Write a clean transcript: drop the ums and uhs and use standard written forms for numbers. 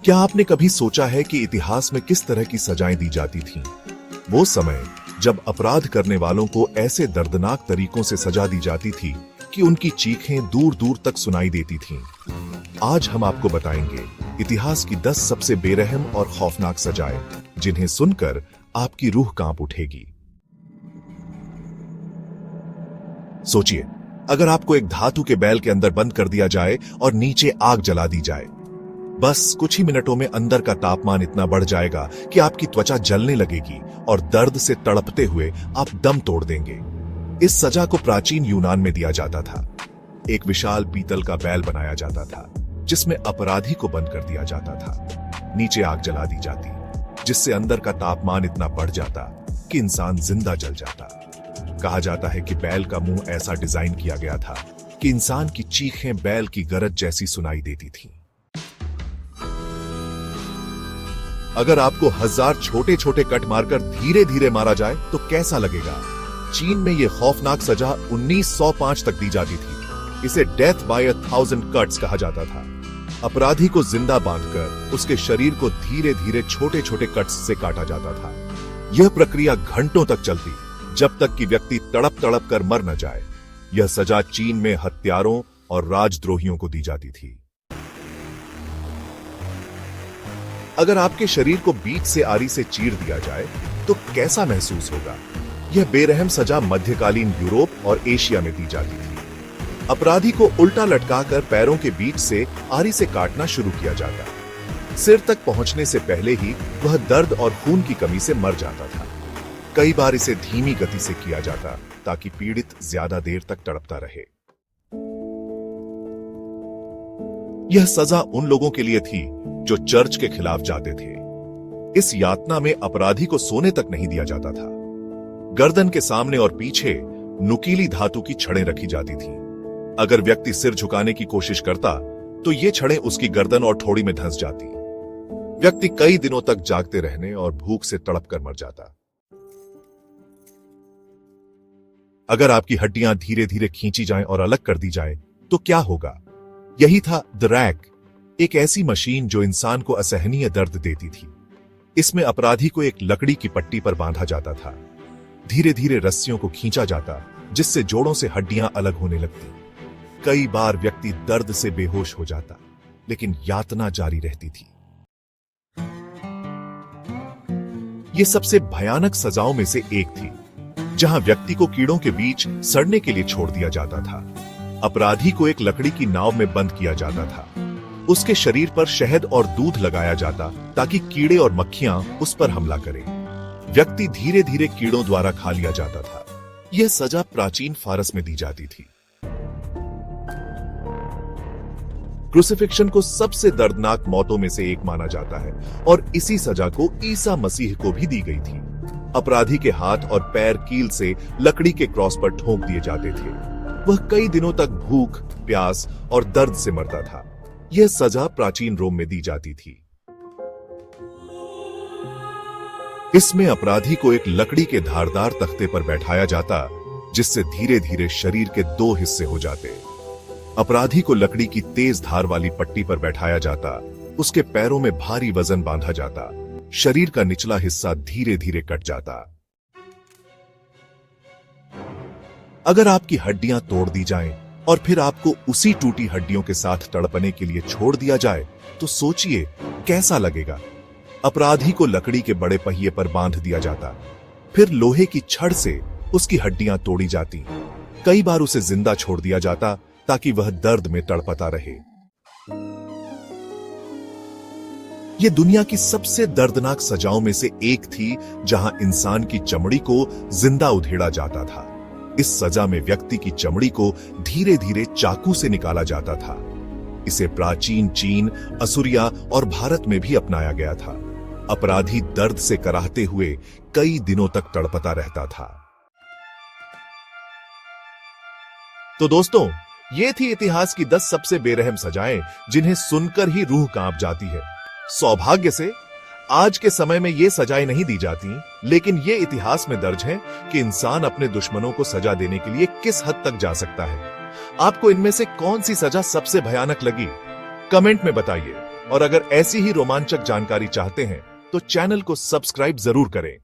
क्या आपने कभी सोचा है कि इतिहास में किस तरह की सजाएं दी जाती थीं? वो समय जब अपराध करने वालों को ऐसे दर्दनाक तरीकों से सजा दी जाती थी कि उनकी चीखें दूर दूर तक सुनाई देती थीं। आज हम आपको बताएंगे इतिहास की 10 सबसे बेरहम और खौफनाक सजाएं, जिन्हें सुनकर आपकी रूह कांप उठेगी। सोचिए, अगर आपको एक धातु के बैल के अंदर बंद कर दिया जाए और नीचे आग जला दी जाए। बस कुछ ही मिनटों में अंदर का तापमान इतना बढ़ जाएगा कि आपकी त्वचा जलने लगेगी और दर्द से तड़पते हुए आप दम तोड़ देंगे। इस सजा को प्राचीन यूनान में दिया जाता था। एक विशाल पीतल का बैल बनाया जाता था जिसमें अपराधी को बंद कर दिया जाता था। नीचे आग जला दी जाती, जिससे अंदर का तापमान इतना बढ़ जाता कि इंसान जिंदा जल जाता। कहा जाता है कि बैल का मुंह ऐसा डिजाइन किया गया था कि इंसान की चीखें बैल की गरज जैसी सुनाई देती थीं। अगर आपको 1000 छोटे छोटे कट मारकर धीरे धीरे मारा जाए तो कैसा लगेगा? चीन में यह खौफनाक सजा 1905 तक दी जाती थी। इसे डेथ बाय 1000 कट्स कहा जाता था। अपराधी को जिंदा बांधकर उसके शरीर को धीरे धीरे छोटे छोटे कट्स से काटा जाता था। यह प्रक्रिया घंटों तक चलती, जब तक कि व्यक्ति तड़प तड़प कर मर न जाए। यह सजा चीन में हत्यारों और राजद्रोहियों को दी जाती थी। अगर आपके शरीर को बीच से आरी से चीर दिया जाए तो कैसा महसूस होगा? यह बेरहम सजा मध्यकालीन यूरोप और एशिया में दी जाती थी। अपराधी को उल्टा लटकाकर पैरों के बीच से आरी से काटना शुरू किया जाता। सिर तक पहुंचने से पहले ही वह दर्द और खून की कमी से मर जाता था। कई बार इसे धीमी गति से किया जाता ताकि पीड़ित ज्यादा देर तक तड़पता रहे। यह सजा उन लोगों के लिए थी जो चर्च के खिलाफ जाते थे। इस यातना में अपराधी को सोने तक नहीं दिया जाता था। गर्दन के सामने और पीछे नुकीली धातु की छड़ें रखी जाती थीं। अगर व्यक्ति सिर झुकाने की कोशिश करता तो ये छड़ें उसकी गर्दन और ठोड़ी में धंस जाती। व्यक्ति कई दिनों तक जागते रहने और भूख से तड़प कर मर जाता। अगर आपकी हड्डियां धीरे धीरे खींची जाएं और अलग कर दी जाएं तो क्या होगा? यही था द रैक, एक ऐसी मशीन जो इंसान को असहनीय दर्द देती थी। इसमें अपराधी को एक लकड़ी की पट्टी पर बांधा जाता था। धीरे धीरे रस्सियों को खींचा जाता, जिससे जोड़ों से हड्डियां अलग होने लगती। कई बार व्यक्ति दर्द से बेहोश हो जाता, लेकिन यातना जारी रहती थी। यह सबसे भयानक सजाओं में से एक थी, जहां व्यक्ति को कीड़ों के बीच सड़ने के लिए छोड़ दिया जाता था। अपराधी को एक लकड़ी की नाव में बंद किया जाता था। उसके शरीर पर शहद और दूध लगाया जाता ताकि कीड़े और मक्खियां उस पर हमला करें। व्यक्ति धीरे धीरे कीड़ों द्वारा खा लिया जाता था। यह सजा प्राचीन फारस में दी जाती थी। क्रूसिफिक्शन को सबसे दर्दनाक मौतों में से एक माना जाता है और इसी सजा को ईसा मसीह को भी दी गई थी। अपराधी के हाथ और पैर कील से लकड़ी के क्रॉस पर ठोक दिए जाते थे। वह कई दिनों तक भूख, प्यास और दर्द से मरता था। यह सजा प्राचीन रोम में दी जाती थी। इसमें अपराधी को एक लकड़ी के धारदार तख्ते पर बैठाया जाता, जिससे धीरे धीरे शरीर के 2 हिस्से हो जाते। अपराधी को लकड़ी की तेज धार वाली पट्टी पर बैठाया जाता। उसके पैरों में भारी वजन बांधा जाता। शरीर का निचला हिस्सा धीरे धीरे कट जाता। अगर आपकी हड्डियां तोड़ दी जाएं और फिर आपको उसी टूटी हड्डियों के साथ तड़पने के लिए छोड़ दिया जाए तो सोचिए कैसा लगेगा। अपराधी को लकड़ी के बड़े पहिए पर बांध दिया जाता, फिर लोहे की छड़ से उसकी हड्डियां तोड़ी जाती। कई बार उसे जिंदा छोड़ दिया जाता ताकि वह दर्द में तड़पता रहे। यह दुनिया की सबसे दर्दनाक सजाओं में से एक थी, जहां इंसान की चमड़ी को जिंदा उधेड़ा जाता था। इस सजा में व्यक्ति की चमड़ी को धीरे धीरे चाकू से निकाला जाता था। इसे प्राचीन चीन, असुरिया और भारत में भी अपनाया गया था। अपराधी दर्द से कराहते हुए कई दिनों तक तड़पता रहता था। तो दोस्तों, ये थी इतिहास की 10 सबसे बेरहम सजाएं, जिन्हें सुनकर ही रूह कांप जाती है। सौभाग्य से आज के समय में ये सजाएं नहीं दी जाती, लेकिन ये इतिहास में दर्ज है कि इंसान अपने दुश्मनों को सजा देने के लिए किस हद तक जा सकता है। आपको इनमें से कौन सी सजा सबसे भयानक लगी? कमेंट में बताइए और अगर ऐसी ही रोमांचक जानकारी चाहते हैं तो चैनल को सब्सक्राइब जरूर करें।